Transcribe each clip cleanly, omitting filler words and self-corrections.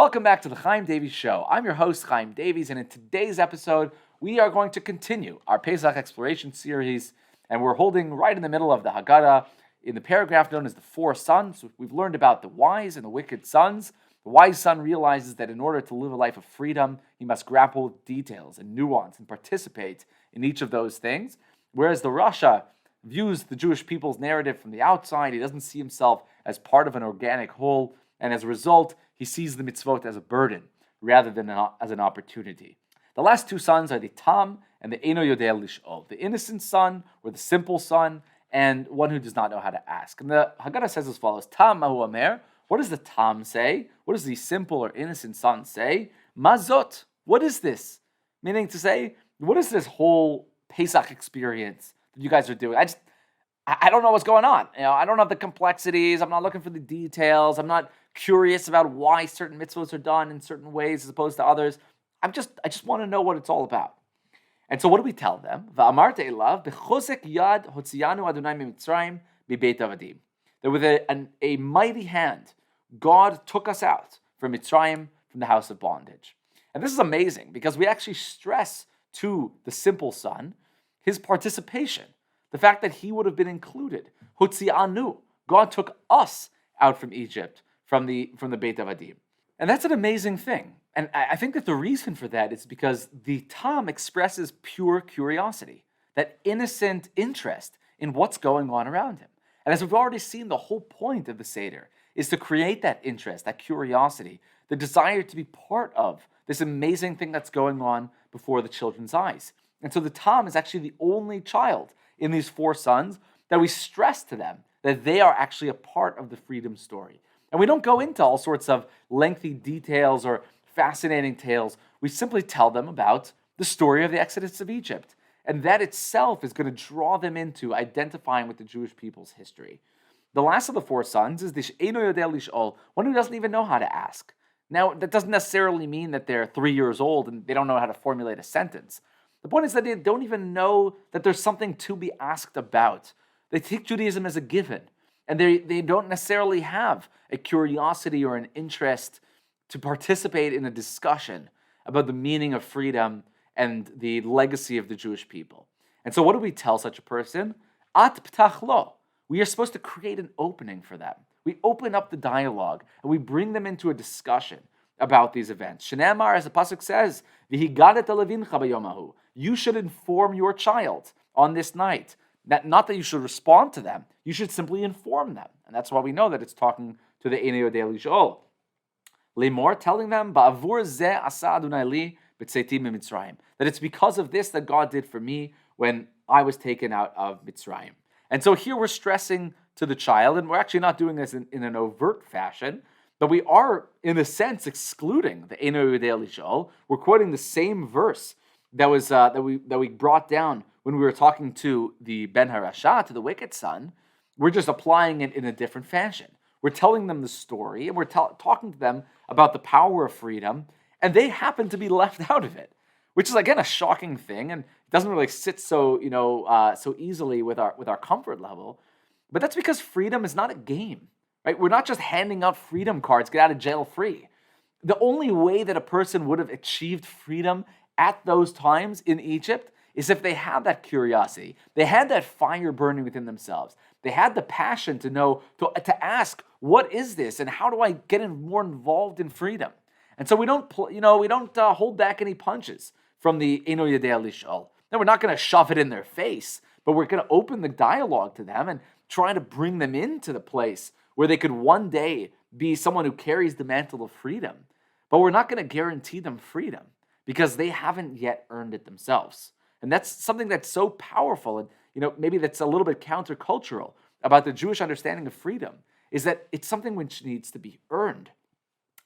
Welcome back to the Chaim Davies Show. I'm your host, Chaim Davies, and in today's episode, we are going to continue our Pesach exploration series, and we're holding right in the middle of the Haggadah, in the paragraph known as the four sons. We've learned about the wise and the wicked sons. The wise son realizes that in order to live a life of freedom, he must grapple with details and nuance and participate in each of those things, whereas the Rasha views the Jewish people's narrative from the outside. He doesn't see himself as part of an organic whole, and as a result, he sees the mitzvot as a burden rather than as an opportunity. The last two sons are the Tam and the Eino Yodea Lish'ol, the innocent son or the simple son, and one who does not know how to ask. And the Haggadah says as follows: Tam Mahu Amer. What does the Tam say? What does the simple or innocent son say? Mazot. What is this? Meaning to say, what is this whole Pesach experience that you guys are doing? I don't know what's going on. I don't have the complexities. I'm not looking for the details. I'm not curious about why certain mitzvahs are done in certain ways as opposed to others. I just want to know what it's all about. And so what do we tell them? Va'amarte elav b'chozek yad hotzianu Adonai miMitzrayim b'beit avadim. That with a mighty hand, God took us out from Mitzrayim, from the house of bondage. And this is amazing because we actually stress to the simple son his participation. The fact that he would have been included. Hotzianu. God took us out from Egypt, from the Beit Avadim. And that's an amazing thing. And I think that the reason for that is because the Tam expresses pure curiosity, that innocent interest in what's going on around him. And as we've already seen, the whole point of the Seder is to create that interest, that curiosity, the desire to be part of this amazing thing that's going on before the children's eyes. And so the Tam is actually the only child in these four sons that we stress to them that they are actually a part of the freedom story. And we don't go into all sorts of lengthy details or fascinating tales. We simply tell them about the story of the Exodus of Egypt. And that itself is going to draw them into identifying with the Jewish people's history. The last of the four sons is the Eino Yodea Lish'ol, one who doesn't even know how to ask. Now, that doesn't necessarily mean that they're 3 years old and they don't know how to formulate a sentence. The point is that they don't even know that there's something to be asked about. They take Judaism as a given, and they don't necessarily have a curiosity or an interest to participate in a discussion about the meaning of freedom and the legacy of the Jewish people. And so what do we tell such a person? At ptach lo. We are supposed to create an opening for them. We open up the dialogue, and we bring them into a discussion about these events. Shneimar, as the pasuk says, "V'higadet levincha b'yomahu." You should inform your child on this night. Not that you should respond to them. You should simply inform them. And that's why we know that it's talking to the Eino Yodea Lish'ol. Lemor, telling them, "Ba'avur zeh asa Adonai li b'tzeiti miMitzrayim." That it's because of this that God did for me when I was taken out of Mitzrayim. And so here we're stressing to the child, and we're actually not doing this in an overt fashion, but we are, in a sense, excluding the Eino Yodea Lish'ol. We're quoting the same verse that we brought down when we were talking to the Ben Harasha, to the wicked son. We're just applying it in a different fashion. We're telling them the story, and we're talking to them about the power of freedom, and they happen to be left out of it, which is again a shocking thing, and it doesn't really sit so easily with our comfort level. But that's because freedom is not a game, right? We're not just handing out freedom cards, get out of jail free. The only way that a person would have achieved freedom at those times in Egypt is if they had that curiosity. They had that fire burning within themselves. They had the passion to know, to ask, what is this, and how do I get more involved in freedom? And so we don't hold back any punches from the Eino Yodea Lish'ol. Now we're not going to shove it in their face, but we're going to open the dialogue to them and try to bring them into the place where they could one day be someone who carries the mantle of freedom. But we're not going to guarantee them freedom because they haven't yet earned it themselves. And that's something that's so powerful, and maybe that's a little bit countercultural about the Jewish understanding of freedom, is that it's something which needs to be earned.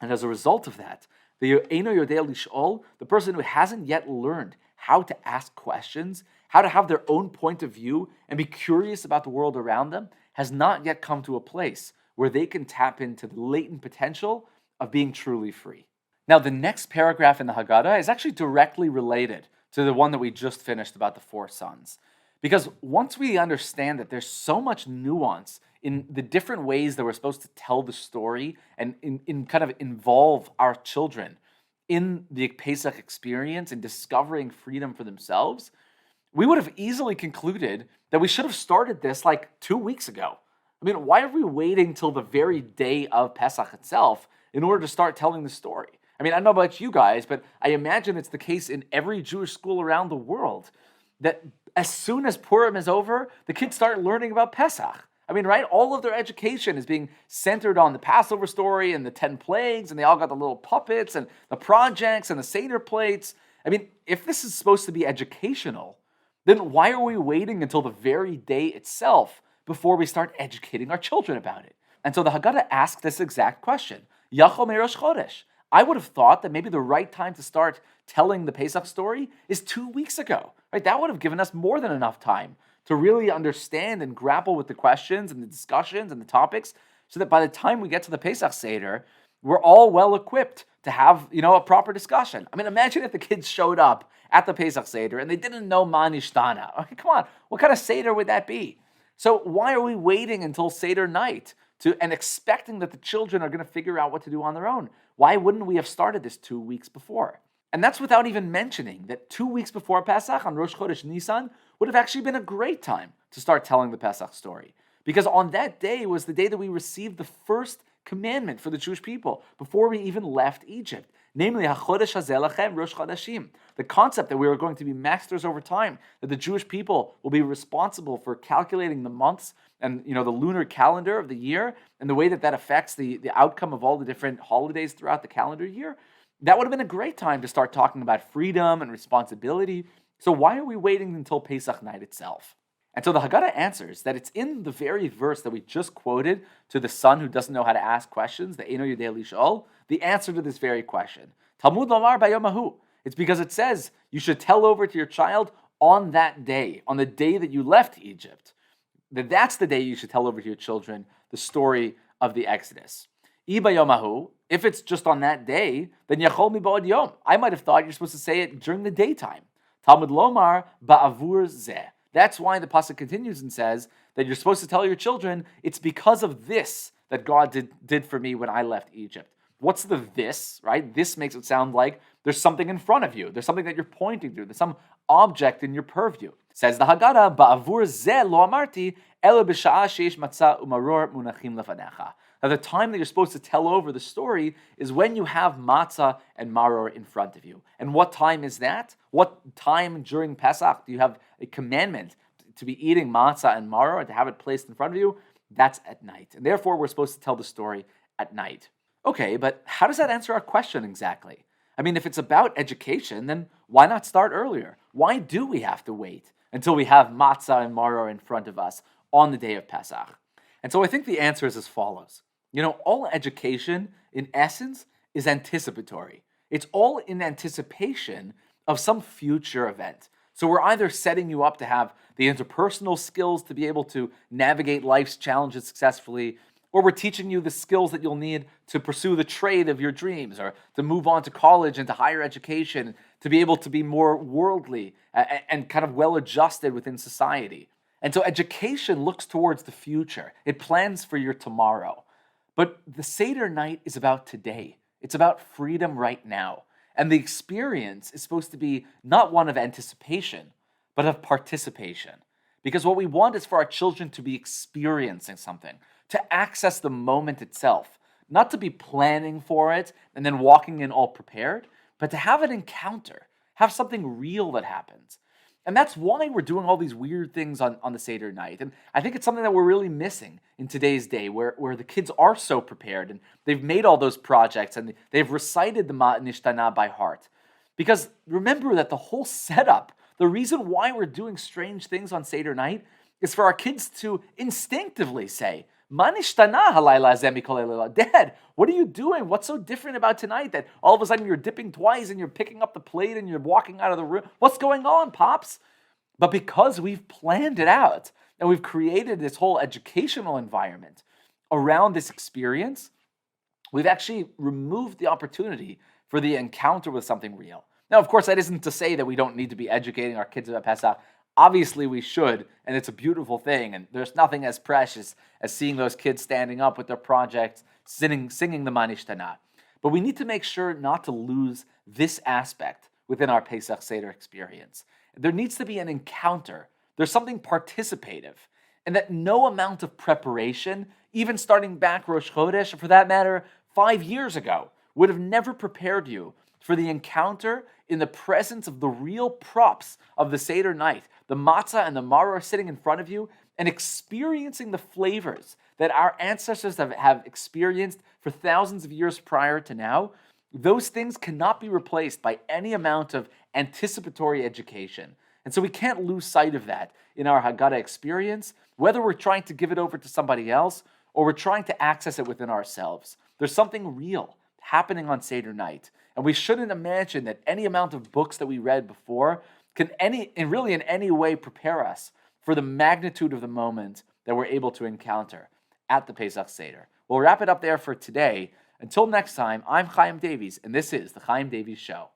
And as a result of that, the Eino Yodea Lish'ol, the person who hasn't yet learned how to ask questions, how to have their own point of view and be curious about the world around them, has not yet come to a place where they can tap into the latent potential of being truly free. Now, the next paragraph in the Haggadah is actually directly related to the one that we just finished about the four sons, Because once we understand that there's so much nuance in the different ways that we're supposed to tell the story and in kind of involve our children in the Pesach experience and discovering freedom for themselves, we would have easily concluded that we should have started this like 2 weeks ago. I mean, why are we waiting till the very day of Pesach itself in order to start telling the story? I mean, I don't know about you guys, but I imagine it's the case in every Jewish school around the world that as soon as Purim is over, the kids start learning about Pesach. I mean, right? All of their education is being centered on the Passover story and the 10 plagues, and they all got the little puppets and the projects and the Seder plates. I mean, if this is supposed to be educational, then why are we waiting until the very day itself before we start educating our children about it? And so the Haggadah asks this exact question. Yachol MeiRosh Chodesh. I would have thought that maybe the right time to start telling the Pesach story is 2 weeks ago. Right? That would have given us more than enough time to really understand and grapple with the questions and the discussions and the topics so that by the time we get to the Pesach Seder, we're all well equipped to have, a proper discussion. I mean, imagine if the kids showed up at the Pesach Seder and they didn't know Ma Nishtana. Okay, come on, what kind of Seder would that be? So why are we waiting until Seder night and expecting that the children are going to figure out what to do on their own? Why wouldn't we have started this 2 weeks before? And that's without even mentioning that 2 weeks before Pesach, on Rosh Chodesh Nisan, would have actually been a great time to start telling the Pesach story. Because on that day was the day that we received the first commandment for the Jewish people before we even left Egypt. Namely, HaChodesh Hazeh Lachem Rosh Chodeshim. The concept that we are going to be masters over time, that the Jewish people will be responsible for calculating the months and the lunar calendar of the year and the way that affects the outcome of all the different holidays throughout the calendar year. That would have been a great time to start talking about freedom and responsibility. So why are we waiting until Pesach night itself? And so the Haggadah answers that it's in the very verse that we just quoted to the son who doesn't know how to ask questions, the Eino Yodei Lish'ol, the answer to this very question. Talmud Lomar Bayom Hahu. It's because it says you should tell over to your child on that day, on the day that you left Egypt. That's the day you should tell over to your children the story of the Exodus. Bayom Hahu, if it's just on that day, then Yachol MeiRosh Yom. I might have thought you're supposed to say it during the daytime. Talmud Lomar Ba'avur Zeh. That's why the pasuk continues and says that you're supposed to tell your children, it's because of this that God did for me when I left Egypt. What's the this, right? This makes it sound like there's something in front of you. There's something that you're pointing to. There's some object in your purview. Says the Haggadah, Ba'avur zeh lo amarti, ela b'sha'a sheish matzah umaror munachim lefanecha. Now the time that you're supposed to tell over the story is when you have matzah and maror in front of you. And what time is that? What time during Pesach do you have a commandment to be eating matzah and maror and to have it placed in front of you? That's at night. And therefore, we're supposed to tell the story at night. Okay, but how does that answer our question exactly? I mean, if it's about education, then why not start earlier? Why do we have to wait until we have matzah and maror in front of us on the day of Pesach? And so I think the answer is as follows. All education, in essence, is anticipatory. It's all in anticipation of some future event. So we're either setting you up to have the interpersonal skills to be able to navigate life's challenges successfully, or we're teaching you the skills that you'll need to pursue the trade of your dreams, or to move on to college and to higher education, to be able to be more worldly and kind of well-adjusted within society. And so education looks towards the future. It plans for your tomorrow. But the Seder night is about today. It's about freedom right now. And the experience is supposed to be not one of anticipation, but of participation. Because what we want is for our children to be experiencing something, to access the moment itself, not to be planning for it and then walking in all prepared, but to have an encounter, have something real that happens. And that's why we're doing all these weird things on the Seder night. And I think it's something that we're really missing in today's day, where the kids are so prepared and they've made all those projects and they've recited the Ma Nishtana by heart. Because remember that the whole setup, the reason why we're doing strange things on Seder night is for our kids to instinctively say, Ma nishtana halayla hazeh mikol ha'layla. Dad, what are you doing? What's so different about tonight that all of a sudden you're dipping twice and you're picking up the plate and you're walking out of the room? What's going on, Pops? But because we've planned it out and we've created this whole educational environment around this experience, we've actually removed the opportunity for the encounter with something real. Now, of course, that isn't to say that we don't need to be educating our kids about Pesach. Obviously, we should, and it's a beautiful thing, and there's nothing as precious as seeing those kids standing up with their projects, singing the Manishtana. But we need to make sure not to lose this aspect within our Pesach Seder experience. There needs to be an encounter. There's something participative, and that no amount of preparation, even starting back Rosh Chodesh, or for that matter, 5 years ago, would have never prepared you for the encounter in the presence of the real props of the Seder night, the matzah and the maror sitting in front of you, and experiencing the flavors that our ancestors have experienced for thousands of years prior to now. Those things cannot be replaced by any amount of anticipatory education. And so we can't lose sight of that in our Haggadah experience, whether we're trying to give it over to somebody else or we're trying to access it within ourselves. There's something real happening on Seder night. And we shouldn't imagine that any amount of books that we read before can in any way prepare us for the magnitude of the moment that we're able to encounter at the Pesach Seder. We'll wrap it up there for today. Until next time, I'm Chaim Davies, and this is the Chaim Davies Show.